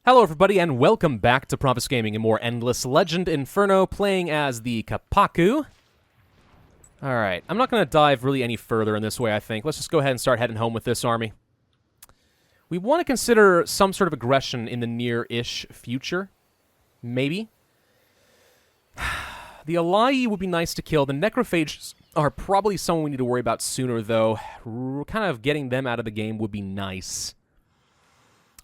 Hello everybody and welcome back to Pravus Gaming, a more endless Legend Inferno, playing as the Kapaku. Alright, I'm not going to dive really any further in this way, I think. Let's just go ahead and start heading home with this army. We want to consider some sort of aggression in the near-ish future. Maybe. The Alai would be nice to kill. The Necrophages are probably someone we need to worry about sooner, though. Kind of getting them out of the game would be nice.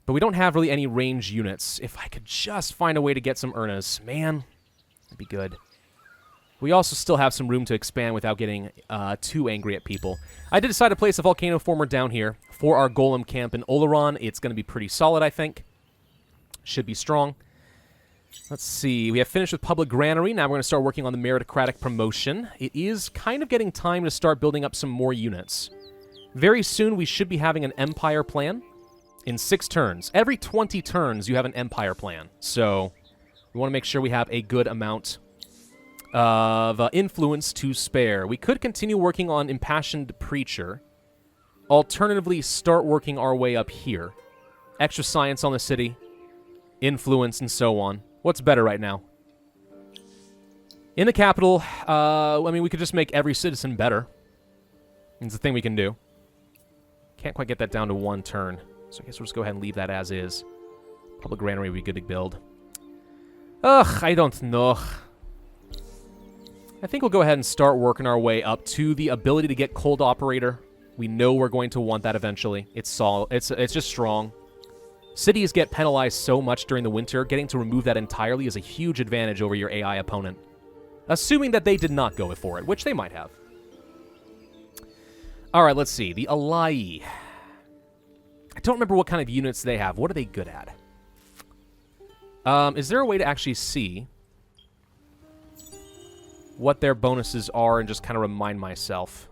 But we don't have really any range units. If I could just find a way to get some Urnas, man, that'd be good. We also still have some room to expand without getting too angry at people. I did decide to place a Volcano Former down here for our Golem camp in Oleron. It's going to be pretty solid, I think. Should be strong. Let's see. We have finished with Public Granary. Now we're going to start working on the Meritocratic Promotion. It is kind of getting time to start building up some more units. Very soon we should be having an Empire plan. In 6 turns. Every 20 turns, you have an Empire plan. So, we want to make sure we have a good amount of influence to spare. We could continue working on Impassioned Preacher. Alternatively, start working our way up here. Extra science on the city. Influence, and so on. What's better right now? In the capital, I mean, we could just make every citizen better. It's a thing we can do. Can't quite get that down to 1 turn. So I guess we'll just go ahead and leave that as is. Public Granary would be good to build. Ugh, I don't know. I think we'll go ahead and start working our way up to the ability to get Cold Operator. We know we're going to want that eventually. It's just strong. Cities get penalized so much during the winter. Getting to remove that entirely is a huge advantage over your AI opponent. Assuming that they did not go for it, which they might have. Alright, let's see. The Alai. I don't remember what kind of units they have. What are they good at? Is there a way to actually see what their bonuses are and just kind of remind myself?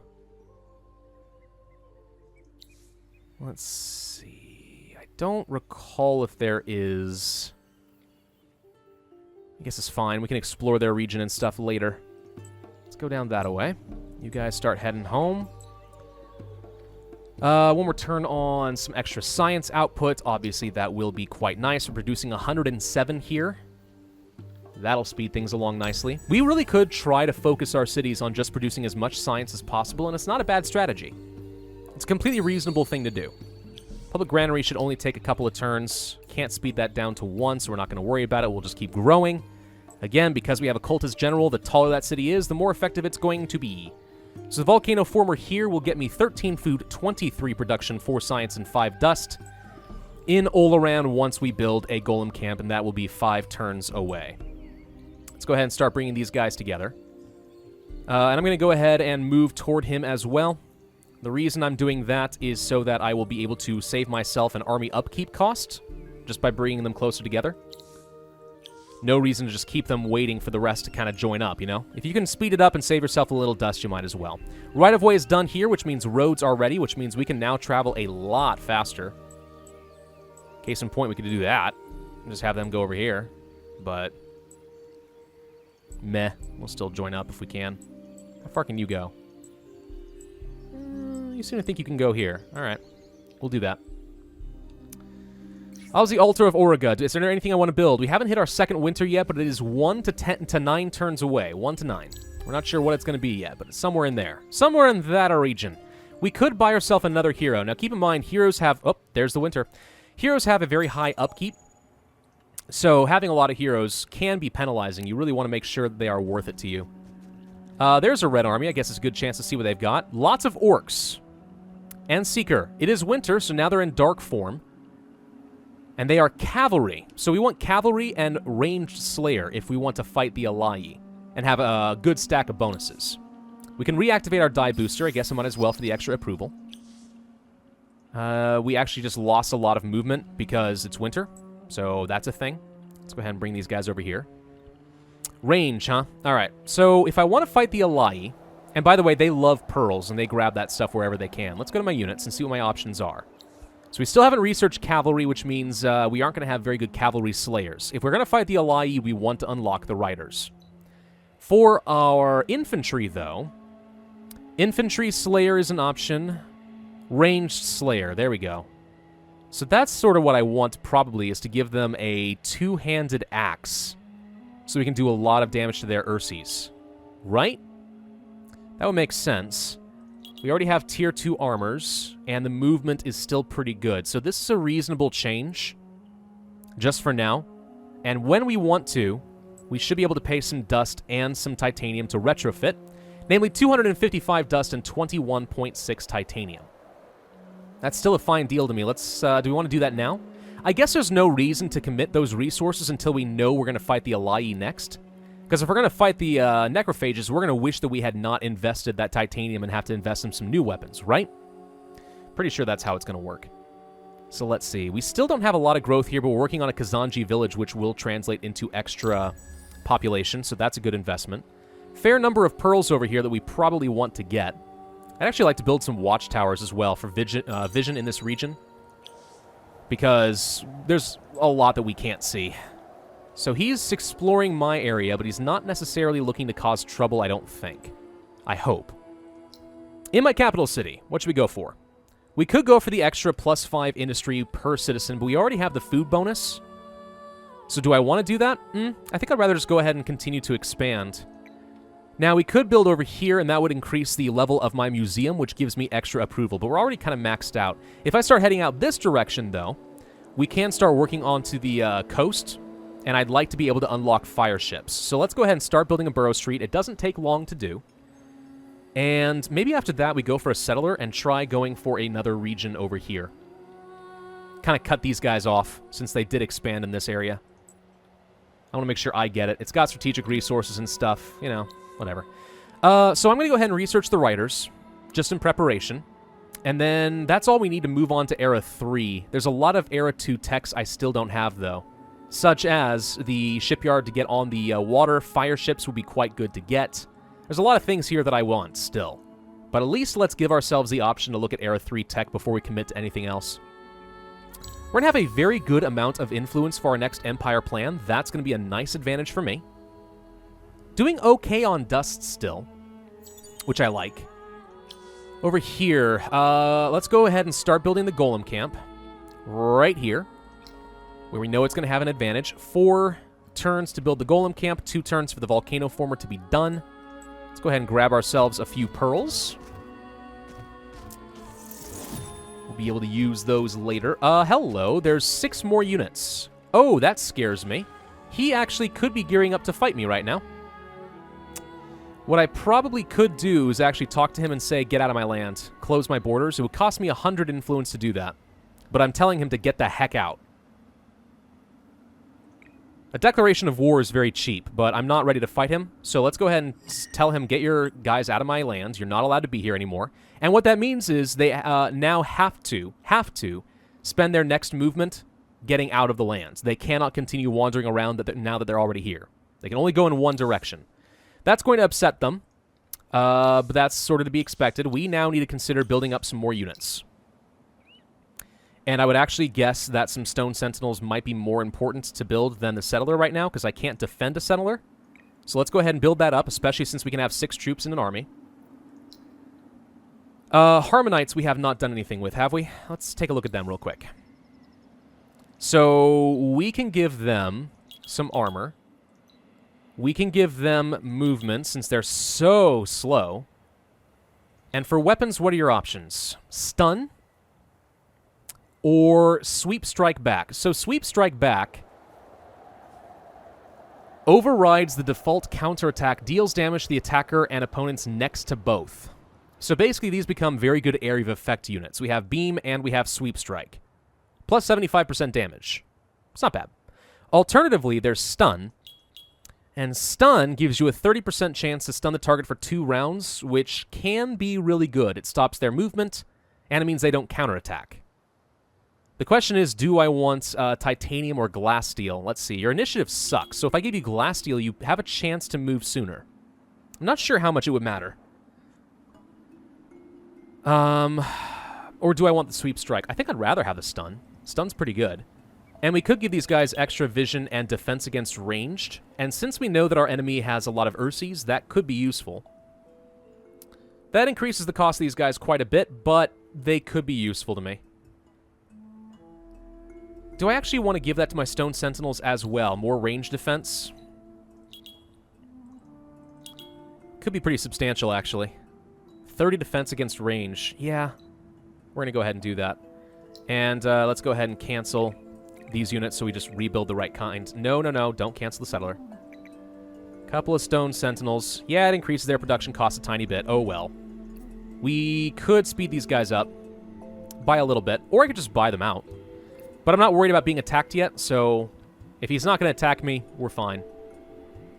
Let's see. I don't recall if there is. I guess it's fine. We can explore their region and stuff later. Let's go down that way. You guys start heading home. One more turn on some extra science output. Obviously, that will be quite nice. We're producing 107 here. That'll speed things along nicely. We really could try to focus our cities on just producing as much science as possible, and it's not a bad strategy. It's a completely reasonable thing to do. Public Granary should only take a couple of turns. Can't speed that down to 1, so we're not going to worry about it. We'll just keep growing. Again, because we have a Cultist General, the taller that city is, the more effective it's going to be. So the Volcano Former here will get me 13 food, 23 production, 4 science, and 5 dust in Oleron once we build a Golem camp, and that will be 5 turns away. Let's go ahead and start bringing these guys together. And I'm going to go ahead and move toward him as well. The reason I'm doing that is so that I will be able to save myself an army upkeep cost just by bringing them closer together. No reason to just keep them waiting for the rest to kind of join up, you know? If you can speed it up and save yourself a little dust, you might as well. Right-of-way is done here, which means roads are ready, which means we can now travel a lot faster. Case in point, we could do that. And just have them go over here. But, meh. We'll still join up if we can. How far can you go? You seem to think you can go here. Alright. We'll do that. How's the Altar of Auriga? Is there anything I want to build? We haven't hit our second winter yet, but it is 1 to 9 turns away. 1 to 9. We're not sure what it's going to be yet, but it's somewhere in there. Somewhere in that region. We could buy ourselves another hero. Now, keep in mind, heroes have... Oh, there's the winter. Heroes have a very high upkeep. So, having a lot of heroes can be penalizing. You really want to make sure that they are worth it to you. There's a red army. I guess it's a good chance to see what they've got. Lots of orcs. And Seeker. It is winter, so now they're in dark form. And they are cavalry. So we want cavalry and ranged slayer if we want to fight the Alai and have a good stack of bonuses. We can reactivate our die booster. I guess I might as well for the extra approval. We actually just lost a lot of movement because it's winter. So that's a thing. Let's go ahead and bring these guys over here. Range, huh? Alright. So if I want to fight the Alai, and by the way, they love pearls and they grab that stuff wherever they can. Let's go to my units and see what my options are. So we still haven't researched cavalry, which means we aren't going to have very good cavalry slayers. If we're going to fight the Alai, we want to unlock the riders. For our infantry, though, infantry slayer is an option. Ranged slayer, there we go. So that's sort of what I want, probably, is to give them a two-handed axe. So we can do a lot of damage to their Ursies. Right? That would make sense. We already have tier 2 armors, and the movement is still pretty good. So this is a reasonable change, just for now. And when we want to, we should be able to pay some dust and some titanium to retrofit. Namely, 255 dust and 21.6 titanium. That's still a fine deal to me. Let's, do we want to do that now? I guess there's no reason to commit those resources until we know we're going to fight the Alai next. Because if we're going to fight the Necrophages, we're going to wish that we had not invested that titanium and have to invest in some new weapons, right? Pretty sure that's how it's going to work. So let's see. We still don't have a lot of growth here, but we're working on a Kazanji village, which will translate into extra population, so that's a good investment. Fair number of pearls over here that we probably want to get. I'd actually like to build some watchtowers as well for vision in this region, because there's a lot that we can't see. So he's exploring my area, but he's not necessarily looking to cause trouble, I don't think. I hope. In my capital city, what should we go for? We could go for the extra +5 industry per citizen, but we already have the food bonus. So do I want to do that? I think I'd rather just go ahead and continue to expand. Now, we could build over here, and that would increase the level of my museum, which gives me extra approval, but we're already kind of maxed out. If I start heading out this direction, though, we can start working onto the coast, and I'd like to be able to unlock fire ships. So let's go ahead and start building a Burrow Street. It doesn't take long to do. And maybe after that, we go for a settler and try going for another region over here. Kind of cut these guys off, since they did expand in this area. I want to make sure I get it. It's got strategic resources and stuff, you know, whatever. So I'm going to go ahead and research the writers, just in preparation. And then that's all we need to move on to Era 3. There's a lot of Era 2 techs I still don't have, though. Such as the shipyard to get on the water. Fire ships would be quite good to get. There's a lot of things here that I want still. But at least let's give ourselves the option to look at Era 3 tech before we commit to anything else. We're going to have a very good amount of influence for our next Empire plan. That's going to be a nice advantage for me. Doing okay on dust still, which I like. Over here, let's go ahead and start building the Golem camp. Right here, where we know it's going to have an advantage. 4 turns to build the Golem camp, 2 turns for the Volcano Former to be done. Let's go ahead and grab ourselves a few pearls. We'll be able to use those later. Hello, there's 6 more units. Oh, that scares me. He actually could be gearing up to fight me right now. What I probably could do is actually talk to him and say, get out of my land, close my borders. It would cost me 100 influence to do that. But I'm telling him to get the heck out. A declaration of war is very cheap, but I'm not ready to fight him. So let's go ahead and tell him, get your guys out of my land. You're not allowed to be here anymore. And what that means is they now have to spend their next movement getting out of the lands. They cannot continue wandering around now that they're already here. They can only go in one direction. That's going to upset them, but that's sort of to be expected. We now need to consider building up some more units. And I would actually guess that some Stone Sentinels might be more important to build than the Settler right now, because I can't defend a Settler. So let's go ahead and build that up, especially since we can have 6 troops in an army. Harmonites we have not done anything with, have we? Let's take a look at them real quick. So we can give them some armor. We can give them movement, since they're so slow. And for weapons, what are your options? Stun or Sweep Strike Back. So Sweep Strike Back overrides the default counterattack, deals damage to the attacker and opponents next to both. So basically, these become very good area of effect units. We have Beam and we have Sweep Strike. Plus 75% damage. It's not bad. Alternatively, there's Stun. And Stun gives you a 30% chance to stun the target for 2 rounds, which can be really good. It stops their movement, and it means they don't counterattack. The question is, do I want Titanium or Glass Steel? Let's see. Your initiative sucks, so if I give you Glass Steel, you have a chance to move sooner. I'm not sure how much it would matter. Or do I want the Sweep Strike? I think I'd rather have the Stun. Stun's pretty good. And we could give these guys extra vision and defense against ranged. And since we know that our enemy has a lot of Ursies, that could be useful. That increases the cost of these guys quite a bit, but they could be useful to me. Do I actually want to give that to my stone sentinels as well? More range defense? Could be pretty substantial, actually. 30 defense against range. Yeah, we're going to go ahead and do that. And let's go ahead and cancel these units so we just rebuild the right kind. No, no, no, don't cancel the settler. Couple of stone sentinels. Yeah, it increases their production cost a tiny bit. Oh, well. We could speed these guys up by a little bit, or I could just buy them out. But I'm not worried about being attacked yet, so if he's not going to attack me, we're fine.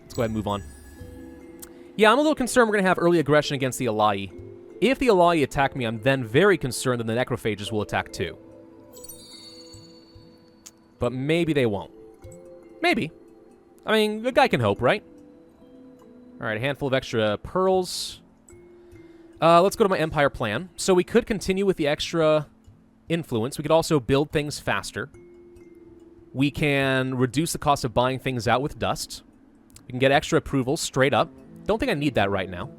Let's go ahead and move on. Yeah, I'm a little concerned we're going to have early aggression against the Alai. If the Alai attack me, I'm then very concerned that the Necrophages will attack too. But maybe they won't. Maybe. I mean, the guy can hope, right? Alright, a handful of extra pearls. Let's go to my Empire plan. So we could continue with the extra influence. We could also build things faster. We can reduce the cost of buying things out with dust. We can get extra approvals straight up. Don't think I need that right now.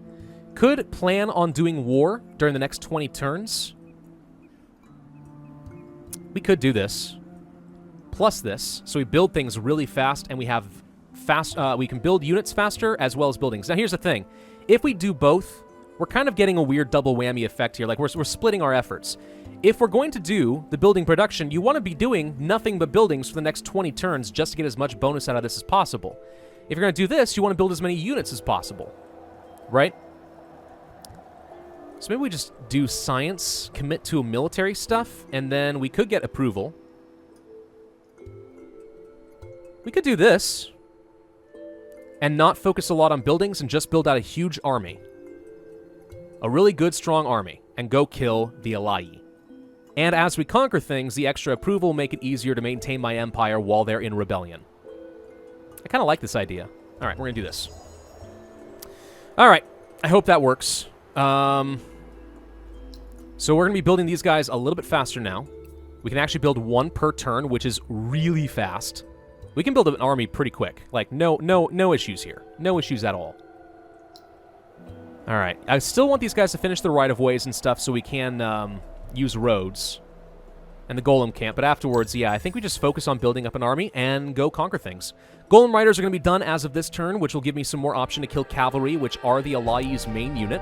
Could plan on doing war during the next 20 turns. We could do this. Plus this. So we build things really fast, and we have fast. We can build units faster as well as buildings. Now here's the thing. If we do both, we're kind of getting a weird double whammy effect here. Like we're splitting our efforts. If we're going to do the building production, you want to be doing nothing but buildings for the next 20 turns just to get as much bonus out of this as possible. If you're going to do this, you want to build as many units as possible. Right? So maybe we just do science, commit to military stuff, and then we could get approval. We could do this and not focus a lot on buildings and just build out a huge army. A really good, strong army, and go kill the Alai. And as we conquer things, the extra approval will make it easier to maintain my empire while they're in rebellion. I kind of like this idea. All right, we're going to do this. All right, I hope that works. So we're going to be building these guys a little bit faster now. We can actually build one per turn, which is really fast. We can build an army pretty quick. Like, no issues here. No issues at all. All right, I still want these guys to finish the right-of-ways and stuff so we can use roads and the Golem camp. But afterwards, yeah, I think we just focus on building up an army and go conquer things. Golem Riders are going to be done as of this turn, which will give me some more option to kill cavalry, which are the Alai's main unit.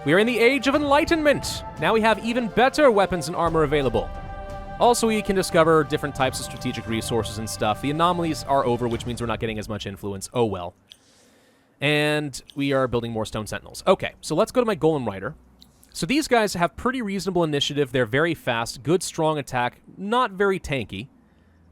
We are in the Age of Enlightenment. Now we have even better weapons and armor available. Also, we can discover different types of strategic resources and stuff. The anomalies are over, which means we're not getting as much influence. Oh, well. And we are building more Stone Sentinels. Okay, so let's go to my Golem Rider. So these guys have pretty reasonable initiative. They're very fast, good, strong attack, not very tanky,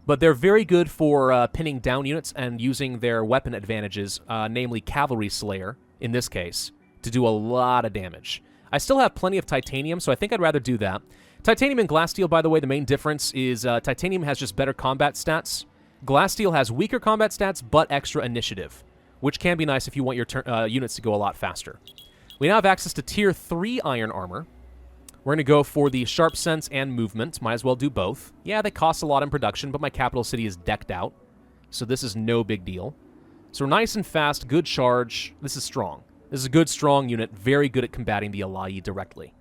but they're very good for pinning down units and using their weapon advantages, namely Cavalry Slayer, in this case, to do a lot of damage. I still have plenty of titanium, so I think I'd rather do that. Titanium and glass steel, by the way, the main difference is titanium has just better combat stats. Glass steel has weaker combat stats, but extra initiative, which can be nice if you want your units to go a lot faster. We now have access to Tier 3 iron armor. We're going to go for the sharp sense and movement. Might as well do both. Yeah, they cost a lot in production, but my capital city is decked out, so this is no big deal. So we're nice and fast, good charge. This is strong. This is a good, strong unit, very good at combating the Alai directly.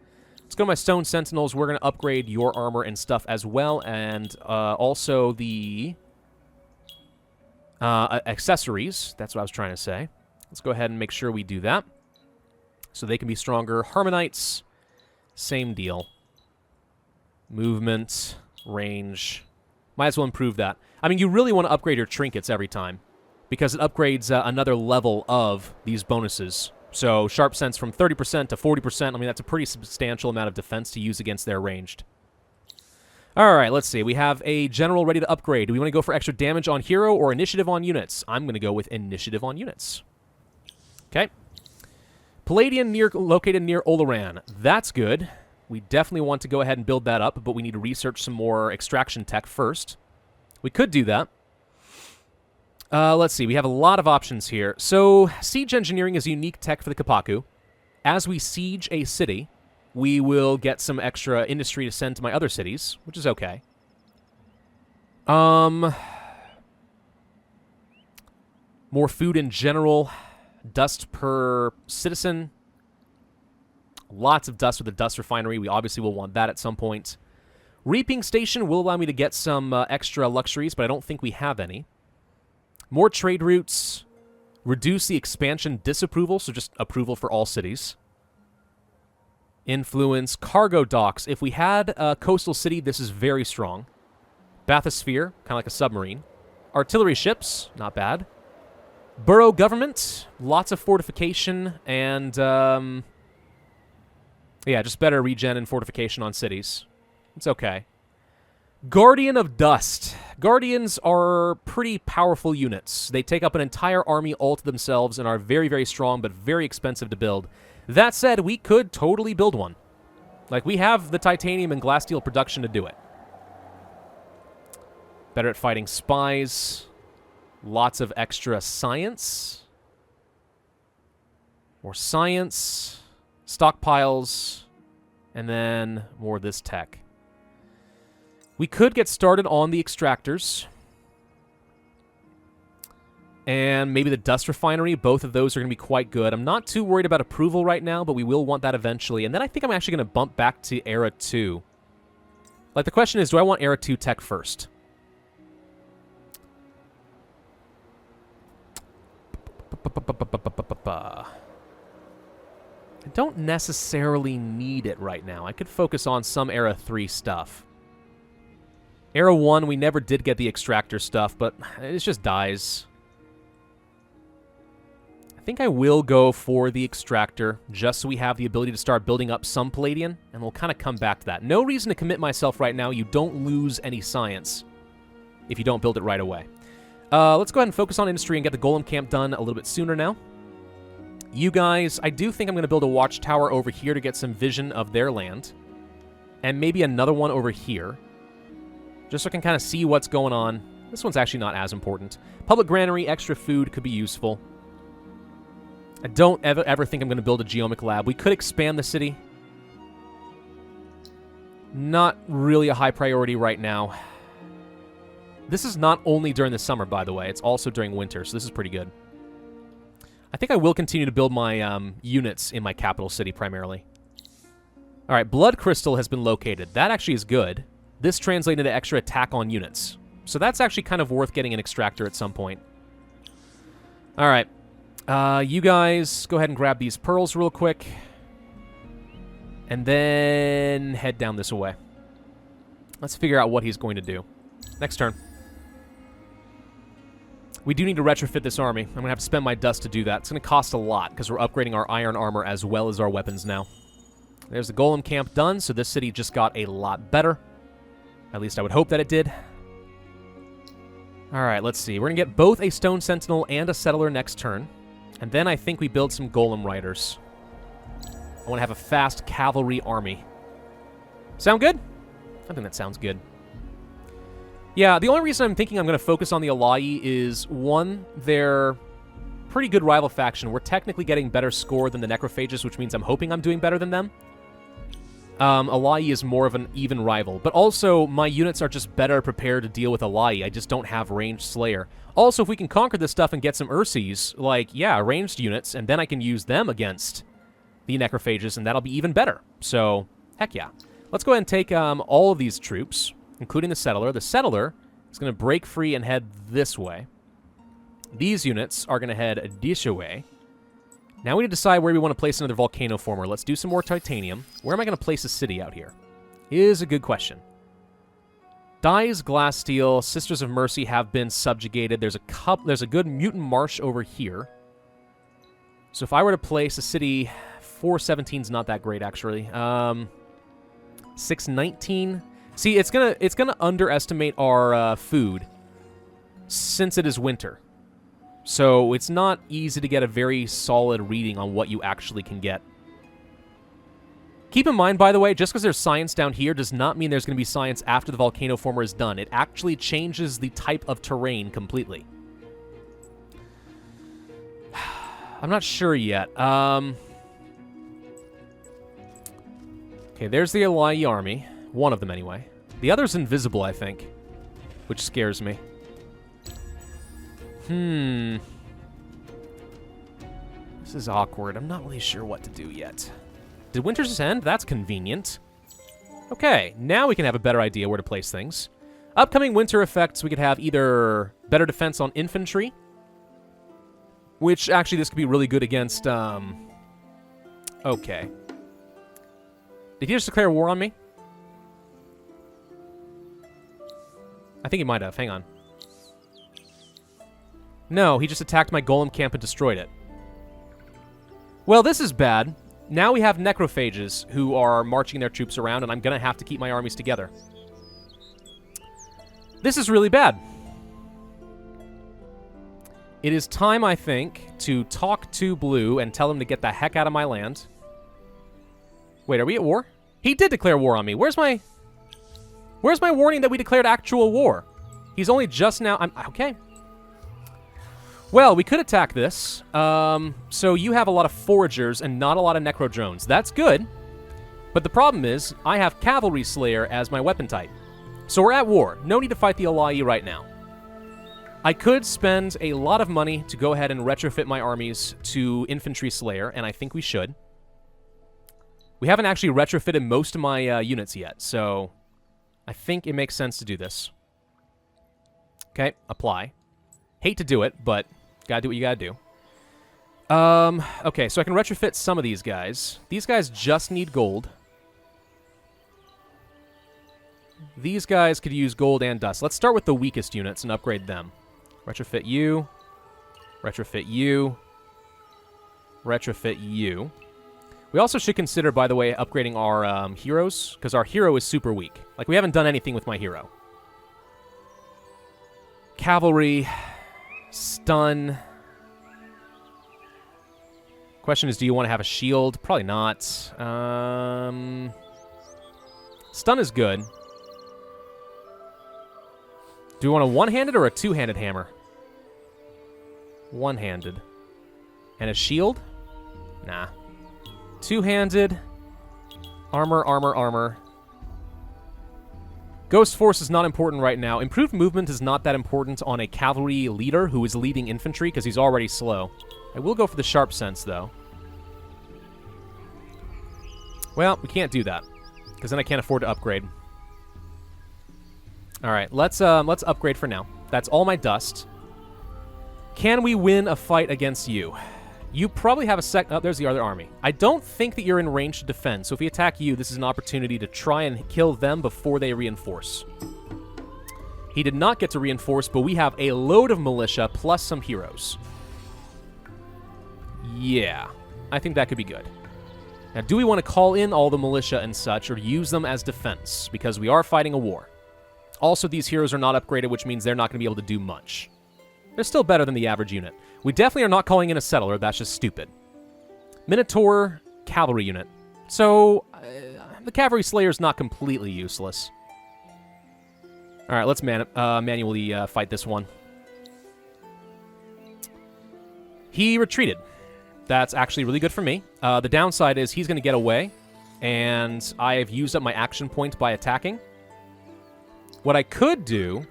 Let's go to my Stone Sentinels. We're going to upgrade your armor and stuff as well, and also the accessories. That's what I was trying to say. Let's go ahead and make sure we do that, so they can be stronger. Harmonites, same deal. Movement, range. Might as well improve that. I mean, you really want to upgrade your trinkets every time, because it upgrades another level of these bonuses. So, sharp sense from 30% to 40%, I mean, that's a pretty substantial amount of defense to use against their ranged. Alright, let's see. We have a general ready to upgrade. Do we want to go for extra damage on hero or initiative on units? I'm going to go with initiative on units. Okay. Palladian located near Oleran. That's good. We definitely want to go ahead and build that up, but we need to research some more extraction tech first. We could do that. Let's see. We have a lot of options here. So, siege engineering is a unique tech for the Kapaku. As we siege a city, we will get some extra industry to send to my other cities, which is okay. More food in general. Dust per citizen. Lots of dust with the dust refinery. We obviously will want that at some point. Reaping Station will allow me to get some extra luxuries, but I don't think we have any. More trade routes. Reduce the expansion disapproval, so just approval for all cities. Influence. Cargo docks. If we had a coastal city, this is very strong. Bathysphere, kind of like a submarine. Artillery ships, not bad. Borough government, lots of fortification, and, yeah, just better regen and fortification on cities. It's okay. Guardian of Dust. Guardians are pretty powerful units. They take up an entire army all to themselves and are very, very strong, but very expensive to build. That said, we could totally build one. Like, we have the titanium and glass steel production to do it. Better at fighting spies. Lots of extra science. More science. Stockpiles. And then more of this tech. We could get started on the extractors. And maybe the dust refinery. Both of those are going to be quite good. I'm not too worried about approval right now, but we will want that eventually. And then I think I'm actually going to bump back to Era 2. Like, the question is, do I want Era 2 tech first? I don't necessarily need it right now. I could focus on some Era 3 stuff. Era 1, we never did get the extractor stuff, but it just dies. I think I will go for the extractor, just so we have the ability to start building up some Palladian, and we'll kind of come back to that. No reason to commit myself right now. You don't lose any science if you don't build it right away. Let's go ahead and focus on industry and get the Golem Camp done a little bit sooner now. You guys, I do think I'm going to build a watchtower over here to get some vision of their land. And maybe another one over here. Just so I can kind of see what's going on. This one's actually not as important. Public granary, extra food could be useful. I don't ever think I'm going to build a geomic lab. We could expand the city. Not really a high priority right now. This is not only during the summer, by the way. It's also during winter, so this is pretty good. I think I will continue to build my units in my capital city primarily. All right, Blood Crystal has been located. That actually is good. This translated into extra attack on units. So that's actually kind of worth getting an extractor at some point. All right. You guys go ahead and grab these pearls real quick. And then head down this way. Let's figure out what he's going to do. Next turn. We do need to retrofit this army. I'm going to have to spend my dust to do that. It's going to cost a lot because we're upgrading our iron armor as well as our weapons now. There's the Golem Camp done, so this city just got a lot better. At least I would hope that it did. All right, let's see. We're going to get both a Stone Sentinel and a Settler next turn. And then I think we build some Golem Riders. I want to have a fast cavalry army. Sound good? I think that sounds good. Yeah, the only reason I'm thinking I'm going to focus on the Alai is, one, they're pretty good rival faction. We're technically getting better score than the Necrophages, which means I'm hoping I'm doing better than them. Alai is more of an even rival. But also, my units are just better prepared to deal with Alai. I just don't have ranged Slayer. Also, if we can conquer this stuff and get some Ursies, like, yeah, ranged units, and then I can use them against the Necrophages, and that'll be even better. So, heck yeah. Let's go ahead and take all of these troops, including the Settler. The Settler is going to break free and head this way. These units are going to head this way. Now we need to decide where we want to place another volcano former. Let's do some more titanium. Where am I going to place a city out here? Is a good question. Dyes, Glass Steel, Sisters of Mercy have been subjugated. There's a good mutant marsh over here. So if I were to place a city, 417 is not that great actually. 619. See, it's gonna underestimate our food since it is winter. So it's not easy to get a very solid reading on what you actually can get. Keep in mind, by the way, just because there's science down here does not mean there's going to be science after the volcano former is done. It actually changes the type of terrain completely. I'm not sure yet. Okay, there's the Alai army. One of them, anyway. The other's invisible, I think, which scares me. This is awkward. I'm not really sure what to do yet. Did winter just end? That's convenient. Okay, now we can have a better idea where to place things. Upcoming winter effects, we could have either better defense on infantry, which actually this could be really good against, okay. Did he just declare war on me? I think he might have. Hang on. No, he just attacked my golem camp and destroyed it. Well, this is bad. Now we have Necrophages who are marching their troops around, and I'm going to have to keep my armies together. This is really bad. It is time, I think, to talk to Blue and tell him to get the heck out of my land. Wait, are we at war? He did declare war on me. Where's my warning that we declared actual war? He's only just now... okay. Well, we could attack this. So you have a lot of foragers and not a lot of necro drones. That's good. But the problem is, I have Cavalry Slayer as my weapon type. So we're at war. No need to fight the Alai right now. I could spend a lot of money to go ahead and retrofit my armies to Infantry Slayer, and I think we should. We haven't actually retrofitted most of my units yet, so I think it makes sense to do this. Okay, apply. Hate to do it, but gotta do what you gotta do. Okay, so I can retrofit some of these guys. These guys just need gold. These guys could use gold and dust. Let's start with the weakest units and upgrade them. Retrofit you. Retrofit you. Retrofit you. We also should consider, by the way, upgrading our heroes, because our hero is super weak. Like, we haven't done anything with my hero. Cavalry. Stun. Question is, do you want to have a shield? Probably not. Stun is good. Do we want a one-handed or a two-handed hammer? One-handed. And a shield? Nah. Two-handed. Armor, armor, armor. Ghost Force is not important right now. Improved movement is not that important on a cavalry leader who is leading infantry because he's already slow. I will go for the Sharp Sense, though. Well, we can't do that because then I can't afford to upgrade. All right, let's upgrade for now. That's all my dust. Can we win a fight against you? You probably have a oh, there's the other army. I don't think that you're in range to defend, so if we attack you, this is an opportunity to try and kill them before they reinforce. He did not get to reinforce, but we have a load of militia plus some heroes. Yeah, I think that could be good. Now, do we want to call in all the militia and such, or use them as defense? Because we are fighting a war. Also, these heroes are not upgraded, which means they're not going to be able to do much. They're still better than the average unit. We definitely are not calling in a settler. That's just stupid. Minotaur cavalry unit. So, the Cavalry Slayer is not completely useless. All right, let's manually fight this one. He retreated. That's actually really good for me. The downside is he's going to get away, and I've used up my action point by attacking. What I could do...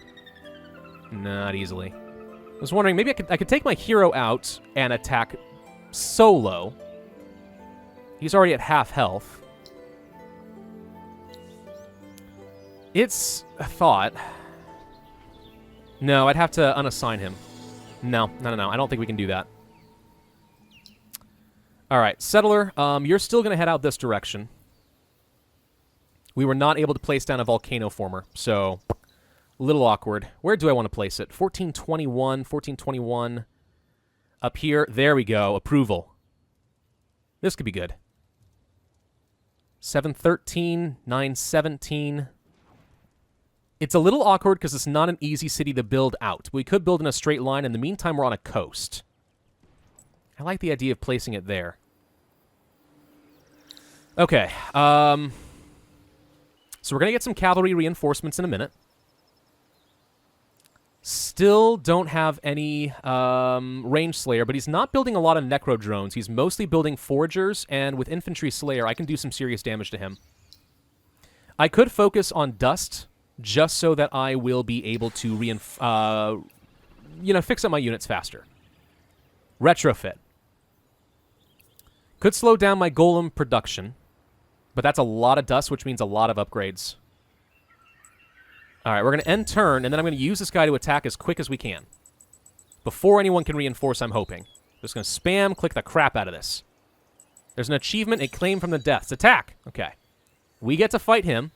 Not easily. I was wondering, maybe I could take my hero out and attack solo. He's already at half health. It's a thought. No, I'd have to unassign him. No. I don't think we can do that. All right, Settler, you're still going to head out this direction. We were not able to place down a volcano former, so a little awkward. Where do I want to place it? 1421, 1421. Up here. There we go. Approval. This could be good. 713, 917. It's a little awkward because it's not an easy city to build out. We could build in a straight line. In the meantime, we're on a coast. I like the idea of placing it there. Okay. So we're going to get some cavalry reinforcements in a minute. Still don't have any range slayer, but he's not building a lot of necro drones. He's mostly building foragers, and with infantry slayer, I can do some serious damage to him. I could focus on dust, just so that I will be able to fix up my units faster. Retrofit. Could slow down my golem production. But that's a lot of dust, which means a lot of upgrades. All right, we're going to end turn, and then I'm going to use this guy to attack as quick as we can. Before anyone can reinforce, I'm hoping. Just going to spam click the crap out of this. There's an achievement, a claim from the deaths. Attack! Okay. We get to fight him.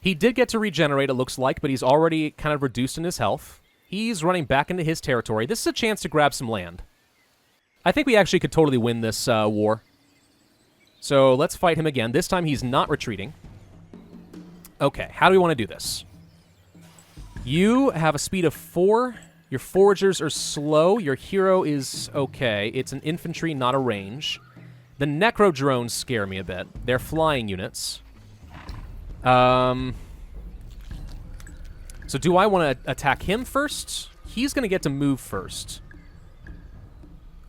He did get to regenerate, it looks like, but he's already kind of reduced in his health. He's running back into his territory. This is a chance to grab some land. I think we actually could totally win this war. So let's fight him again. This time he's not retreating. Okay, how do we want to do this? You have a speed of 4. Your foragers are slow. Your hero is okay. It's an infantry, not a range. The necro drones scare me a bit. They're flying units. So do I want to attack him first? He's going to get to move first.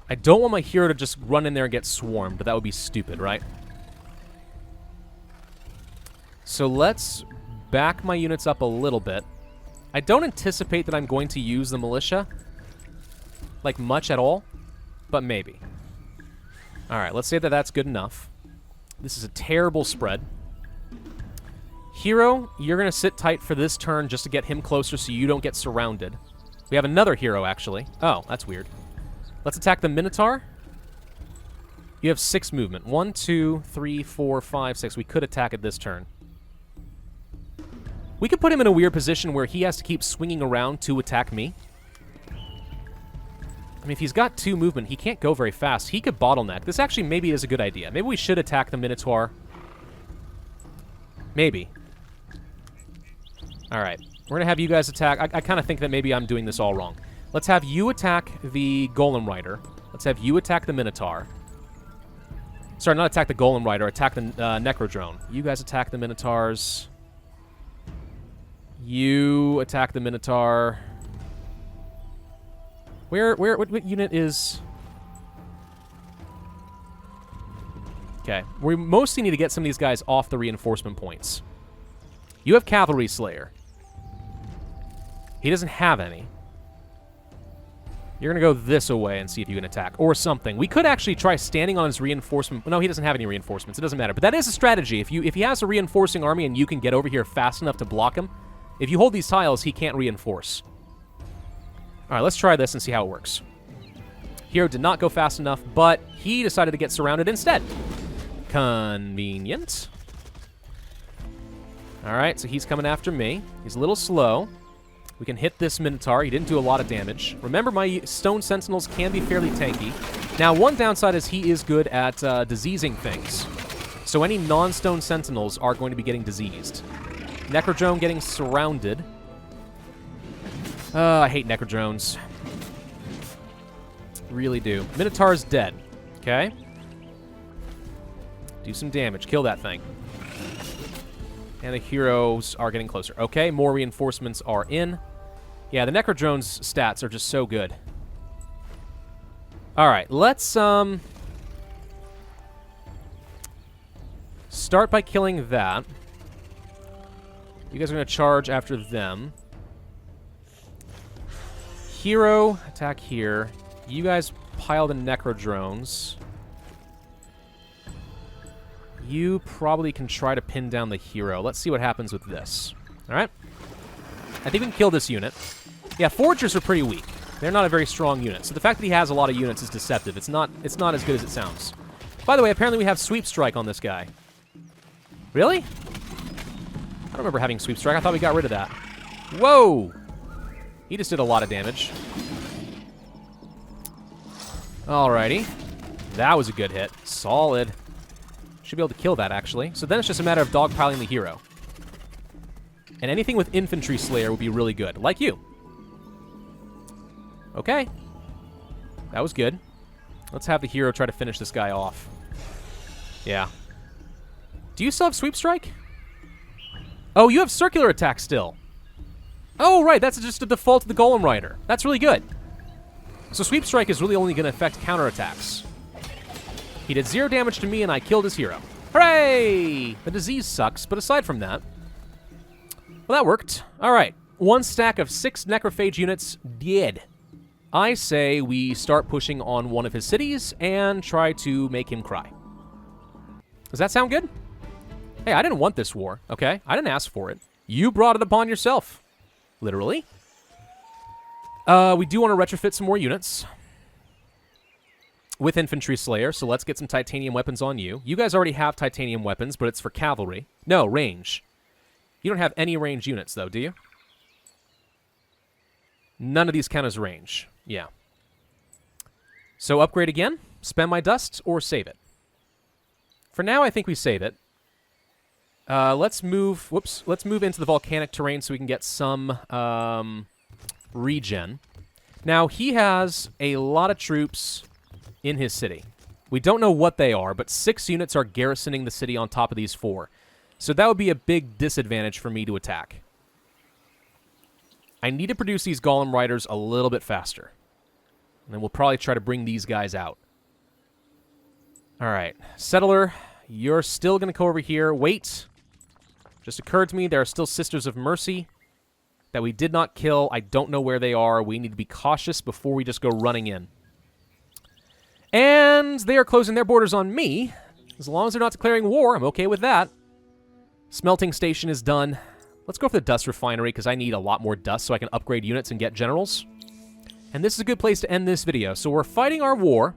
I don't want my hero to just run in there and get swarmed, but that would be stupid, right? So let's back my units up a little bit. I don't anticipate that I'm going to use the militia, like, much at all, but maybe. All right, let's say that that's good enough. This is a terrible spread. Hero, you're going to sit tight for this turn just to get him closer so you don't get surrounded. We have another hero, actually. Oh, that's weird. Let's attack the Minotaur. You have 6 movement. 1, 2, 3, 4, 5, 6. We could attack it this turn. We could put him in a weird position where he has to keep swinging around to attack me. I mean, if he's got 2 movement, he can't go very fast. He could bottleneck. This actually maybe is a good idea. Maybe we should attack the Minotaur. Maybe. All right. We're going to have you guys attack. I kind of think that maybe I'm doing this all wrong. Let's have you attack the Golem Rider. Let's have you attack the Minotaur. Sorry, not attack the Golem Rider. Attack the Necrodrone. You guys attack the Minotaurs. You attack the Minotaur. What unit is... Okay. We mostly need to get some of these guys off the reinforcement points. You have Cavalry Slayer. He doesn't have any. You're going to go this away and see if you can attack. Or something. We could actually try standing on his reinforcement... No, he doesn't have any reinforcements. It doesn't matter. But that is a strategy. If he has a reinforcing army and you can get over here fast enough to block him, if you hold these tiles, he can't reinforce. All right, let's try this and see how it works. Hero did not go fast enough, but he decided to get surrounded instead. Convenient. All right, so he's coming after me. He's a little slow. We can hit this Minotaur. He didn't do a lot of damage. Remember, my Stone Sentinels can be fairly tanky. Now, one downside is he is good at diseasing things. So any non-Stone Sentinels are going to be getting diseased. Necrodrone getting surrounded. I hate Necrodrones. Really do. Minotaur's dead. Okay. Do some damage. Kill that thing. And the heroes are getting closer. Okay, more reinforcements are in. Yeah, the Necrodrone's stats are just so good. All right, let's start by killing that. You guys are going to charge after them. Hero, attack here. You guys pile the Necrodrones. You probably can try to pin down the hero. Let's see what happens with this. All right? I think we can kill this unit. Yeah, Foragers are pretty weak. They're not a very strong unit. So the fact that he has a lot of units is deceptive. It's not as good as it sounds. By the way, apparently we have Sweep Strike on this guy. Really? I don't remember having Sweep Strike. I thought we got rid of that. Whoa! He just did a lot of damage. Alrighty. That was a good hit. Solid. Should be able to kill that, actually. So then it's just a matter of dogpiling the hero. And anything with Infantry Slayer would be really good. Like you. Okay. That was good. Let's have the hero try to finish this guy off. Yeah. Do you still have Sweep Strike? Oh, you have Circular Attack still. Oh, right. That's just a default of the Golem Rider. That's really good. So Sweep Strike is really only going to affect counterattacks. He did 0 damage to me, and I killed his hero. Hooray! The disease sucks, but aside from that... Well, that worked. All right. 1 stack of 6 Necrophage units dead. I say we start pushing on one of his cities and try to make him cry. Does that sound good? Hey, I didn't want this war, okay? I didn't ask for it. You brought it upon yourself. Literally. We do want to retrofit some more units with Infantry Slayer, so let's get some titanium weapons on you. You guys already have titanium weapons, but it's for cavalry. No, range. You don't have any range units, though, do you? None of these count as range. Yeah. So upgrade again, spend my dust, or save it. For now, I think we save it. Let's move into the volcanic terrain so we can get some regen. Now, he has a lot of troops in his city. We don't know what they are, but 6 units are garrisoning the city on top of these 4. So that would be a big disadvantage for me to attack. I need to produce these Golem Riders a little bit faster. And then we'll probably try to bring these guys out. All right. Settler, you're still going to go over here. Wait. Just occurred to me there are still Sisters of Mercy that we did not kill. I don't know where they are. We need to be cautious before we just go running in. And they are closing their borders on me. As long as they're not declaring war, I'm okay with that. Smelting station is done. Let's go for the dust refinery because I need a lot more dust so I can upgrade units and get generals. And this is a good place to end this video. So we're fighting our war.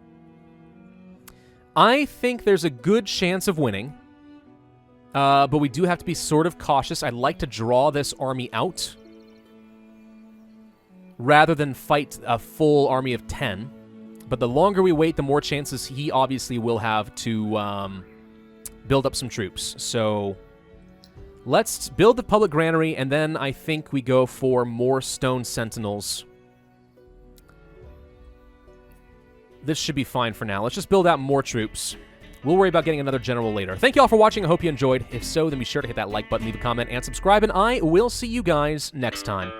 I think there's a good chance of winning. But we do have to be sort of cautious. I'd like to draw this army out rather than fight a full army of 10. But the longer we wait, the more chances he obviously will have to build up some troops. So let's build the public granary, and then I think we go for more stone sentinels. This should be fine for now. Let's just build out more troops. We'll worry about getting another general later. Thank you all for watching. I hope you enjoyed. If so, then be sure to hit that like button, leave a comment, and subscribe, and I will see you guys next time.